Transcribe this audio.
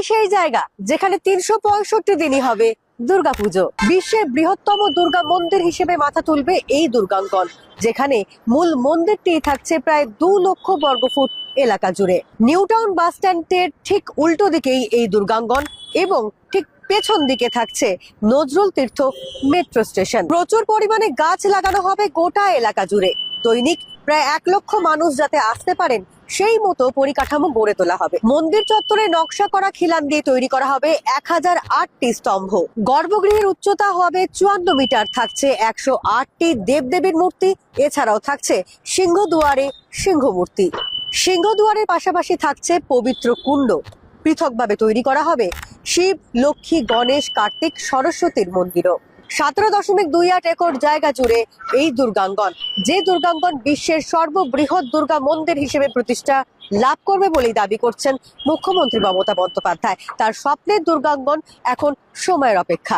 সেই জায়গা যেখানে 365 দিনই হবে দুর্গাপুজো। বিশ্বের বৃহত্তম দুর্গা মন্দির হিসেবে মাথা তুলবে এই দুর্গাঙ্গন, যেখানে মূল মন্দিরটি থাকছে প্রায় 2 লক্ষ বর্গফুট এলাকা জুড়ে। নিউ টাউন বাস স্ট্যান্ডের ঠিক উল্টো দিকেই এই দুর্গাঙ্গন এবং ঠিক পেছন দিকে থাকছে নজরুল তীর্থ মেট্রো স্টেশন। প্রচুর পরিমাণে গাছ লাগানো হবে গোটা এলাকা জুড়ে। দৈনিক প্রায় 1 লক্ষ মানুষ যাতে আসতে পারেন সেই মতো পরিকাঠামো গড়ে তোলা হবে। মন্দির চত্বরে নকশা করা খিলান দিয়ে তৈরি করা হবে 1008টি স্তম্ভ। গর্ভগৃহের উচ্চতা হবে 54 মিটার, থাকছে 108টি দেবদেবীর মূর্তি। এছাড়াও থাকছে সিংহদুয়ারে সিংহ মূর্তি। সিংহদুয়ারের পাশাপাশি থাকছে পবিত্র কুণ্ড। পৃথকভাবে তৈরি করা হবে শিব, লক্ষ্মী, গণেশ, কার্তিক, সরস্বতীর মন্দিরও। 17.28 একর জায়গা জুড়ে এই দুর্গাঙ্গন, যে দুর্গাঙ্গন বিশ্বের সর্ববৃহৎ দুর্গা মন্দির হিসেবে প্রতিষ্ঠা লাভ করবে বলেই দাবি করছেন মুখ্যমন্ত্রী মমতা বন্দ্যোপাধ্যায়। তার স্বপ্নের দুর্গাঙ্গন এখন সময়ের অপেক্ষা।